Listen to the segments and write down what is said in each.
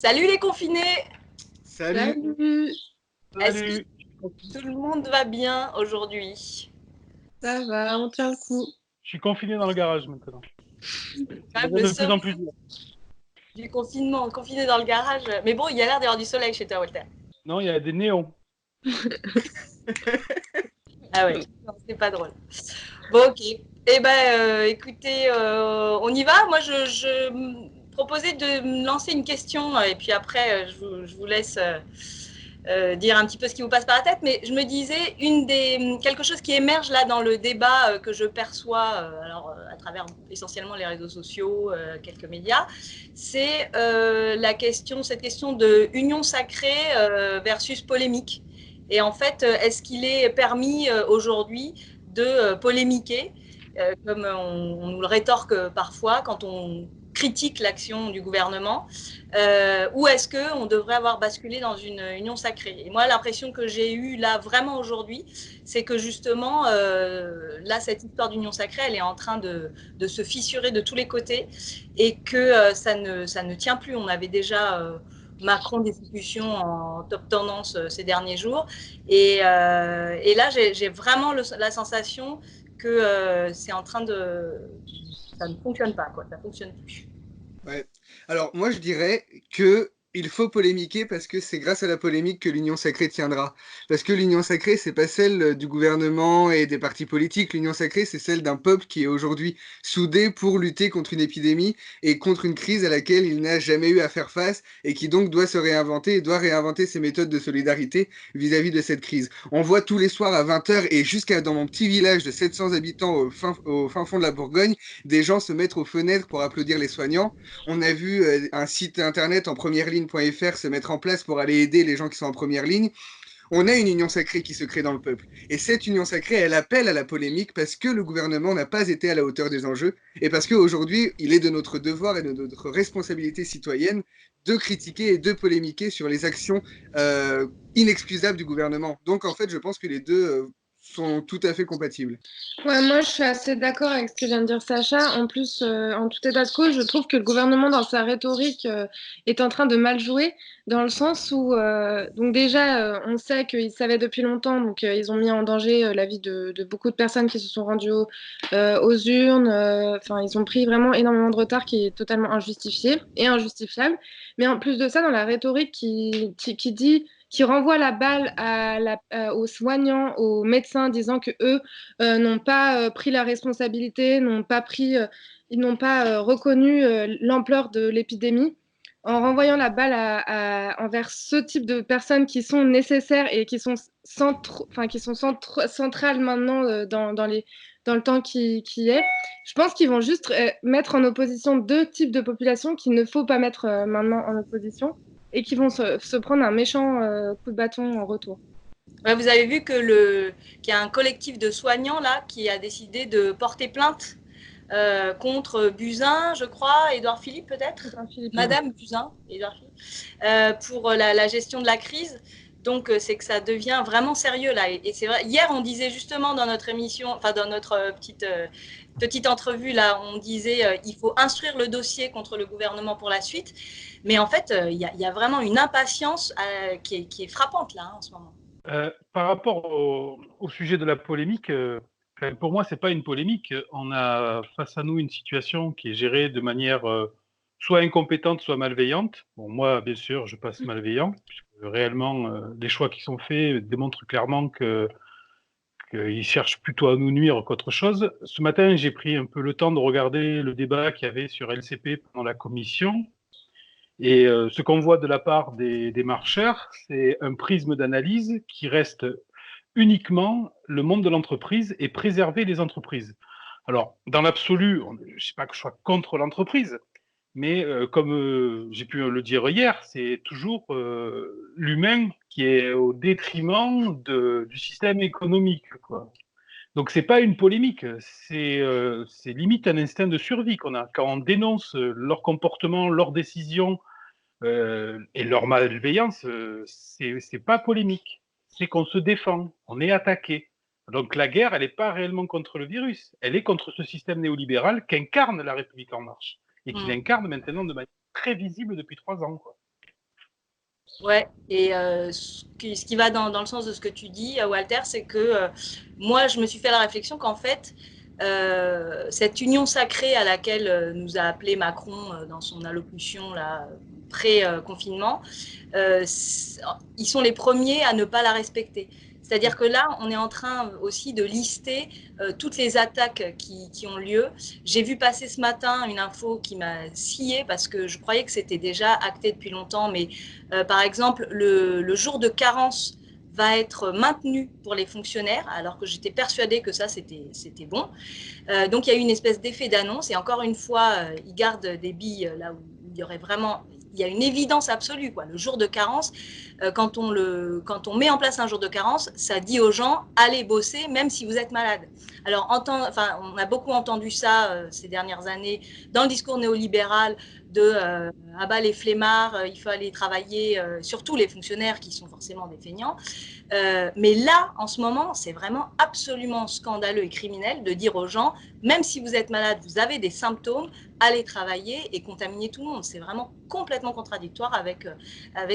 Salut les confinés! Salut. Salut, Est-ce que Salut. tout le monde va bien aujourd'hui? ça va, on tient le coup. Je suis confiné dans le garage maintenant. Quand Ça même devient le de plus en plus sommet dur. du confinement, confiné dans le garage. Mais bon, il y a l'air d'y avoir du soleil chez toi, Walter. Non, il y a des néons. Ah ouais, non, c'est pas drôle. Bon, ok. Eh ben, écoutez, on y va. Moi, je me proposais de me lancer une question et puis après, je vous laisse dire un petit peu ce qui vous passe par la tête. Mais je me disais, quelque chose qui émerge là dans le débat que je perçois, à travers essentiellement les réseaux sociaux, quelques médias, c'est cette question de union sacrée versus polémique. Et en fait, est-ce qu'il est permis aujourd'hui de polémiquer, comme on nous le rétorque parfois quand on critique l'action du gouvernement, ou est-ce qu'on devrait avoir basculé dans une union sacrée? Et moi, l'impression que j'ai eue là vraiment aujourd'hui, c'est que justement, là, cette histoire d'union sacrée, elle est en train de se fissurer de tous les côtés et que ça ne tient plus. On avait déjà Macron destitution en top tendance ces derniers jours. Et là, j'ai vraiment la sensation que c'est en train de... Ça ne fonctionne pas, quoi. Ça ne fonctionne plus. Ouais. Alors, moi, je dirais que il faut polémiquer parce que c'est grâce à la polémique que l'union sacrée tiendra. Parce que l'union sacrée, c'est pas celle du gouvernement et des partis politiques. L'union sacrée, c'est celle d'un peuple qui est aujourd'hui soudé pour lutter contre une épidémie et contre une crise à laquelle il n'a jamais eu à faire face et qui donc doit se réinventer et doit réinventer ses méthodes de solidarité vis-à-vis de cette crise. On voit tous les soirs à 20 heures et jusqu'à dans mon petit village de 700 habitants au fin fond de la Bourgogne, des gens se mettre aux fenêtres pour applaudir les soignants. On a vu un site internet en première ligne.fr se mettre en place pour aller aider les gens qui sont en première ligne. On a une union sacrée qui se crée dans le peuple. Et cette union sacrée, elle appelle à la polémique parce que le gouvernement n'a pas été à la hauteur des enjeux et parce qu'aujourd'hui, il est de notre devoir et de notre responsabilité citoyenne de critiquer et de polémiquer sur les actions inexcusables du gouvernement. Donc en fait, je pense que les deux sont tout à fait compatibles. Ouais, moi je suis assez d'accord avec ce que vient de dire Sacha. En plus, en tout état de cause, je trouve que le gouvernement, dans sa rhétorique, est en train de mal jouer, dans le sens où, donc déjà, on sait qu'ils savaient depuis longtemps, donc ils ont mis en danger la vie de beaucoup de personnes qui se sont rendues aux urnes. Enfin, ils ont pris vraiment énormément de retard qui est totalement injustifié et injustifiable. Mais en plus de ça, dans la rhétorique qui renvoie la balle aux soignants, aux médecins, disant que eux n'ont pas pris la responsabilité, ils n'ont pas reconnu l'ampleur de l'épidémie. En renvoyant la balle envers ce type de personnes qui sont nécessaires et qui sont, centrales maintenant dans le temps qui est, je pense qu'ils vont juste mettre en opposition deux types de populations qu'il ne faut pas mettre maintenant en opposition et qui vont se prendre un méchant coup de bâton en retour. Ouais, vous avez vu qu'il y a un collectif de soignants là qui a décidé de porter plainte contre Buzyn, je crois, Édouard Philippe peut-être, Philippe. Madame Buzyn, Édouard Philippe, pour la gestion de la crise. Donc c'est que ça devient vraiment sérieux là. Et c'est vrai. Hier on disait justement dans notre émission, enfin dans notre petite entrevue là, on disait il faut instruire le dossier contre le gouvernement pour la suite. Mais en fait y a vraiment une impatience qui est frappante là en ce moment. Par rapport au sujet de la polémique, enfin, pour moi, c'est pas une polémique. On a face à nous une situation qui est gérée de manière soit incompétente, soit malveillante. Bon, moi, bien sûr, je passe malveillant, puisque réellement, les choix qui sont faits démontrent clairement qu'ils cherchent plutôt à nous nuire qu'autre chose. Ce matin, j'ai pris un peu le temps de regarder le débat qu'il y avait sur LCP pendant la commission. Et ce qu'on voit de la part des marcheurs, c'est un prisme d'analyse qui reste uniquement le monde de l'entreprise et préserver les entreprises. Alors, dans l'absolu, je ne sais pas que je sois contre l'entreprise, mais comme j'ai pu le dire hier, c'est toujours l'humain qui est au détriment du système économique, quoi. Donc c'est pas une polémique, c'est limite un instinct de survie qu'on a. Quand on dénonce leur comportement, leurs décisions, et leur malveillance, c'est pas polémique. C'est qu'on se défend, on est attaqué. Donc la guerre, elle n'est pas réellement contre le virus, elle est contre ce système néolibéral qu'incarne la République en marche et qu'il incarne maintenant de manière très visible depuis 3 ans, quoi. Ouais, et ce qui va dans le sens de ce que tu dis, Walter, c'est que moi, je me suis fait la réflexion qu'en fait, cette union sacrée à laquelle nous a appelé Macron dans son allocution là, pré-confinement, ils sont les premiers à ne pas la respecter. C'est-à-dire que là, on est en train aussi de lister toutes les attaques qui ont lieu. J'ai vu passer ce matin une info qui m'a sciée parce que je croyais que c'était déjà acté depuis longtemps, mais par exemple, le jour de carence va être maintenu pour les fonctionnaires, alors que j'étais persuadée que ça, c'était bon. Donc, il y a eu une espèce d'effet d'annonce, et encore une fois, ils gardent des billes là où il y aurait vraiment... Il y a une évidence absolue, quoi. Le jour de carence, quand on met en place un jour de carence, ça dit aux gens, allez bosser, même si vous êtes malade. Alors, on a beaucoup entendu ça ces dernières années dans le discours néolibéral de ah bah les flemmards, il faut aller travailler, surtout les fonctionnaires qui sont forcément des feignants. Mais là, en ce moment, c'est vraiment absolument scandaleux et criminel de dire aux gens, même si vous êtes malade, vous avez des symptômes, allez travailler et contaminer tout le monde. C'est vraiment complètement contradictoire avec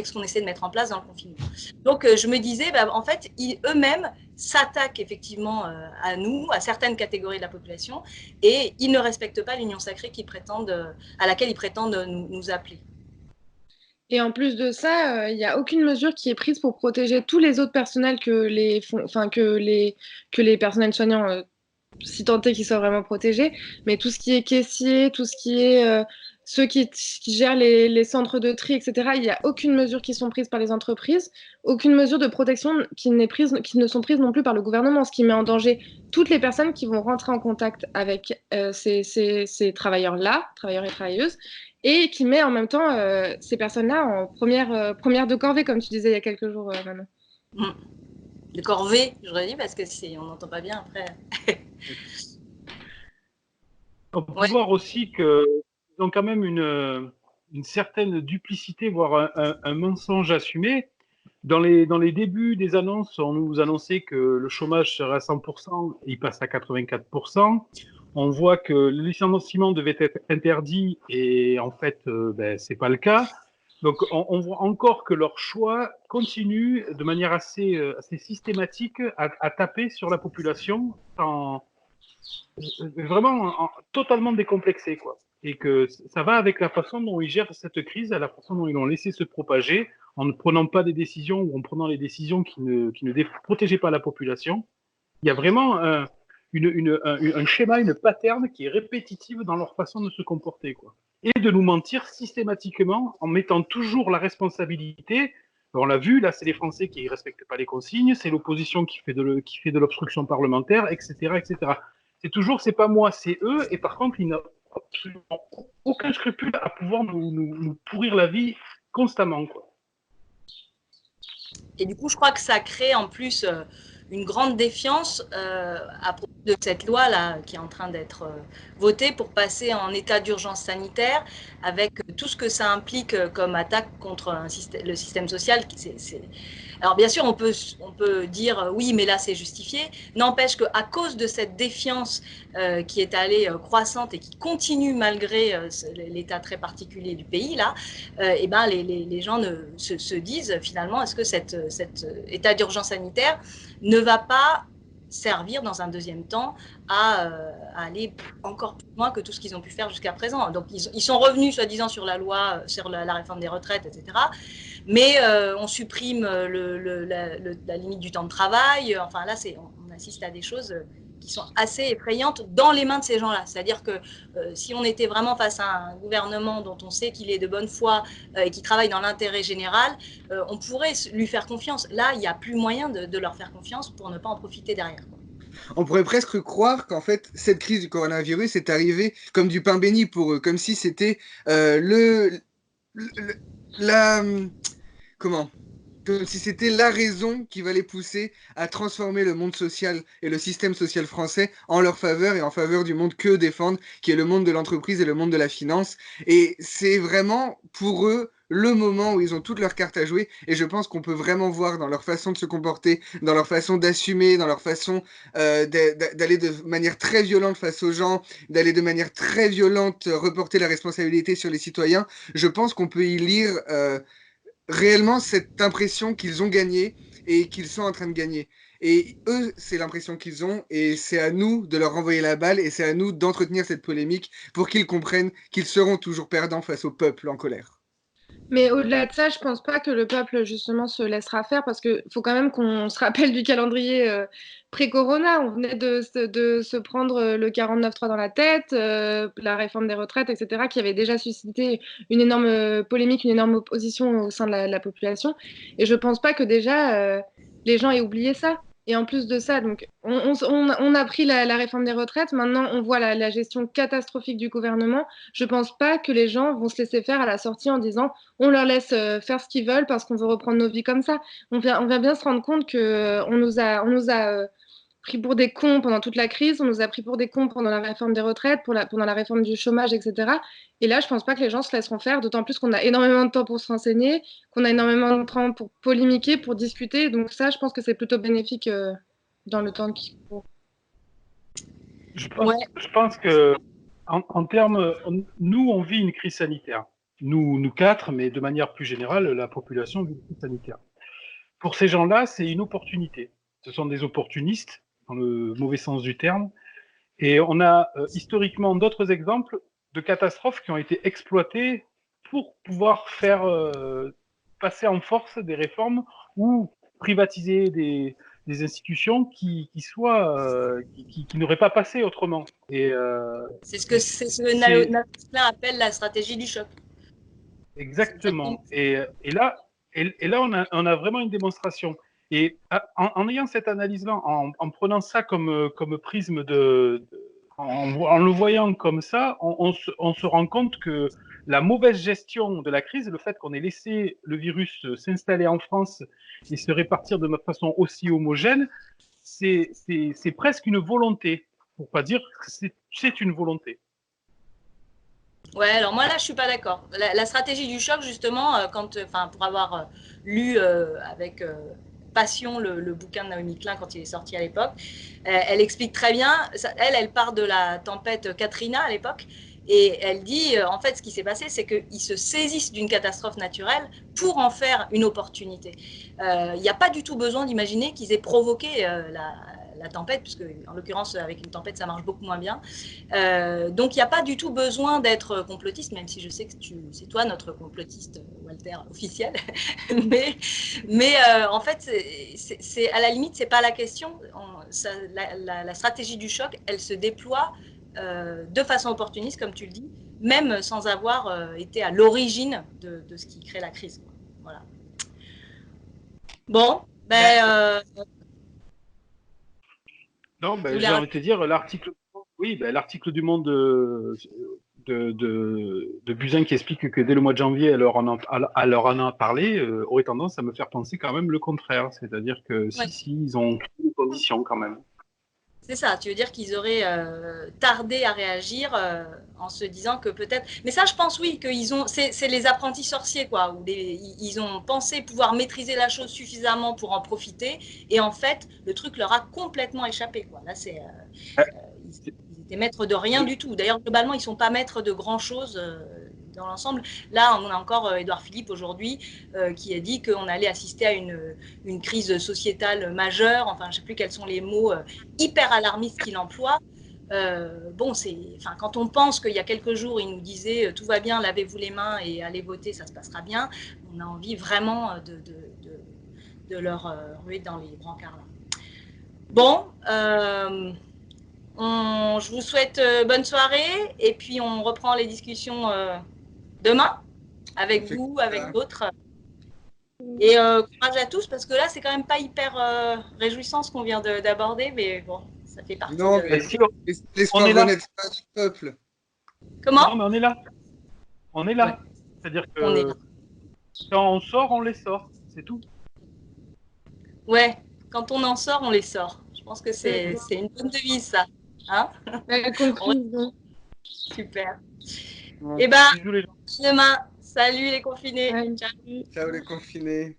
ce qu'on essaie de mettre en place dans le confinement. Donc, je me disais, bah, en fait, eux-mêmes s'attaquent effectivement à nous, à certaines catégories de la population, et ils ne respectent pas l'union sacrée à laquelle ils prétendent nous appeler. Et en plus de ça, il n'y a aucune mesure qui est prise pour protéger tous les autres personnels que les personnels soignants, si tant est qu'ils soient vraiment protégés, mais tout ce qui est caissier, tout ce qui est ceux qui gèrent les centres de tri, etc., il n'y a aucune mesure qui sont prises par les entreprises, aucune mesure de protection qui ne sont prises non plus par le gouvernement, ce qui met en danger toutes les personnes qui vont rentrer en contact avec ces travailleurs-là, travailleurs et travailleuses, et qui met en même temps ces personnes-là en première de corvée, comme tu disais il y a quelques jours, Manon. De corvée, j'aurais dit, parce que on n'entend pas bien après. On peut voir aussi qu'ils ont quand même une certaine duplicité, voire un mensonge assumé. Dans les débuts des annonces, on nous annonçait que le chômage serait à 100%, il passe à 84%. On voit que le licenciement devait être interdit et en fait, c'est pas le cas. Donc, on voit encore que leur choix continue de manière assez systématique à taper sur la population vraiment totalement décomplexé, quoi. Et que ça va avec la façon dont ils gèrent cette crise, à la façon dont ils l'ont laissé se propager, en ne prenant pas des décisions ou en prenant les décisions qui ne protégeaient pas la population. Il y a vraiment un schéma, une pattern qui est répétitive dans leur façon de se comporter, quoi. Et de nous mentir systématiquement en mettant toujours la responsabilité. On l'a vu, là, c'est les Français qui ne respectent pas les consignes, c'est l'opposition qui fait de l'obstruction parlementaire, etc., etc. C'est toujours, c'est pas moi, c'est eux, et par contre, ils n'ont absolument aucun scrupule à pouvoir nous pourrir la vie constamment, quoi. Et du coup, je crois que ça crée en plus une grande défiance à propos de cette loi-là qui est en train d'être votée pour passer en état d'urgence sanitaire avec tout ce que ça implique comme attaque contre le système social. Alors bien sûr, on peut dire oui, mais là c'est justifié. N'empêche qu'à cause de cette défiance qui est allée croissante et qui continue malgré l'état très particulier du pays, là, et ben les gens se disent finalement, est-ce que cet état d'urgence sanitaire ne va pas servir dans un deuxième temps à aller encore plus loin que tout ce qu'ils ont pu faire jusqu'à présent. Donc ils sont revenus soi-disant sur la loi, sur la réforme des retraites, etc. Mais on supprime la limite du temps de travail. Enfin là, on assiste à des choses qui sont assez effrayantes dans les mains de ces gens-là. C'est-à-dire que si on était vraiment face à un gouvernement dont on sait qu'il est de bonne foi et qui travaille dans l'intérêt général, on pourrait lui faire confiance. Là, il n'y a plus moyen de leur faire confiance pour ne pas en profiter derrière. On pourrait presque croire qu'en fait, cette crise du coronavirus est arrivée comme du pain béni pour eux, comme si c'était la... Comment comme si c'était la raison qui va les pousser à transformer le monde social et le système social français en leur faveur et en faveur du monde qu'eux défendent, qui est le monde de l'entreprise et le monde de la finance. Et c'est vraiment, pour eux, le moment où ils ont toutes leurs cartes à jouer. Et je pense qu'on peut vraiment voir dans leur façon de se comporter, dans leur façon d'assumer, dans leur façon d'aller de manière très violente face aux gens, d'aller de manière très violente reporter la responsabilité sur les citoyens. Je pense qu'on peut y lire réellement cette impression qu'ils ont gagné et qu'ils sont en train de gagner. Et eux, c'est l'impression qu'ils ont, et c'est à nous de leur renvoyer la balle, et c'est à nous d'entretenir cette polémique pour qu'ils comprennent qu'ils seront toujours perdants face au peuple en colère. Mais au-delà de ça, je pense pas que le peuple justement se laissera faire parce que faut quand même qu'on se rappelle du calendrier pré-corona. On venait de se prendre le 49.3 dans la tête, la réforme des retraites, etc., qui avait déjà suscité une énorme polémique, une énorme opposition au sein de la population. Et je pense pas que déjà les gens aient oublié ça. Et en plus de ça, donc on a pris la réforme des retraites. Maintenant, on voit la gestion catastrophique du gouvernement. Je pense pas que les gens vont se laisser faire à la sortie en disant on leur laisse faire ce qu'ils veulent parce qu'on veut reprendre nos vies comme ça. On vient bien se rendre compte que on nous a pris pour des cons pendant toute la crise, on nous a pris pour des cons pendant la réforme des retraites, pendant la réforme du chômage, etc. Et là, je pense pas que les gens se laisseront faire, d'autant plus qu'on a énormément de temps pour se renseigner, qu'on a énormément de temps pour polémiquer, pour discuter. Donc ça, je pense que c'est plutôt bénéfique dans le temps qui court. Je pense que en termes, nous, on vit une crise sanitaire. Nous quatre, mais de manière plus générale, la population vit une crise sanitaire. Pour ces gens-là, c'est une opportunité. Ce sont des opportunistes, dans le mauvais sens du terme. Et on a historiquement d'autres exemples de catastrophes qui ont été exploitées pour pouvoir faire passer en force des réformes ou privatiser des institutions qui n'auraient pas passé autrement. Et c'est ce que Nassim appelle la stratégie du choc. Exactement. Et là, on a vraiment une démonstration. Et en ayant cette analyse-là, en prenant ça comme prisme en le voyant comme ça, on se rend compte que la mauvaise gestion de la crise, le fait qu'on ait laissé le virus s'installer en France et se répartir de façon aussi homogène, c'est presque une volonté, pour pas dire que c'est une volonté. Ouais, alors moi là, je suis pas d'accord. La stratégie du choc, justement, pour avoir lu avec passion le bouquin de Naomi Klein quand il est sorti à l'époque, elle explique très bien. Elle part de la tempête Katrina à l'époque, et elle dit en fait, ce qui s'est passé, c'est qu'ils se saisissent d'une catastrophe naturelle pour en faire une opportunité. Il n'y a pas du tout besoin d'imaginer qu'ils aient provoqué la tempête, puisque en l'occurrence avec une tempête ça marche beaucoup moins bien. Donc il n'y a pas du tout besoin d'être complotiste, même si je sais que c'est toi notre complotiste, Walter, officiel. mais en fait, c'est à la limite, c'est pas la question. La stratégie du choc, elle se déploie de façon opportuniste, comme tu le dis, même sans avoir été à l'origine de ce qui crée la crise. Voilà. Bon, non, j'ai envie de te dire, l'article du Monde de Buzyn qui explique que dès le mois de janvier, elle leur en a parlé, aurait tendance à me faire penser quand même le contraire. C'est-à-dire que si, ils ont créé des conditions quand même. C'est ça, tu veux dire qu'ils auraient tardé à réagir en se disant que peut-être... Mais ça, je pense, oui, qu'ils ont... C'est les apprentis sorciers, quoi. Où ils ont pensé pouvoir maîtriser la chose suffisamment pour en profiter. Et en fait, le truc leur a complètement échappé, quoi. Là, c'est... ils étaient maîtres de rien du tout. D'ailleurs, globalement, ils ne sont pas maîtres de grand-chose dans l'ensemble. Là, on a encore Édouard Philippe aujourd'hui qui a dit qu'on allait assister à une crise sociétale majeure. Enfin, je ne sais plus quels sont les mots hyper alarmistes qu'il emploie. Quand on pense qu'il y a quelques jours, il nous disait tout va bien, lavez-vous les mains et allez voter, ça se passera bien. On a envie vraiment de leur ruer dans les brancards là. Bon, je vous souhaite bonne soirée et puis on reprend les discussions demain avec vous, avec d'autres. Et courage à tous parce que là c'est quand même pas hyper réjouissant ce qu'on vient d'aborder, mais bon, ça fait partie. Non, mais l'espoir renaîtra du peuple. Comment ? Non, mais on est là. On est là. Ouais. C'est-à-dire que quand on sort, on les sort. C'est tout. Ouais, quand on en sort, on les sort. Je pense que c'est une bonne devise, ça. Hein ? Super. Et demain. Salut les confinés. Ouais. Ciao. Ciao les confinés.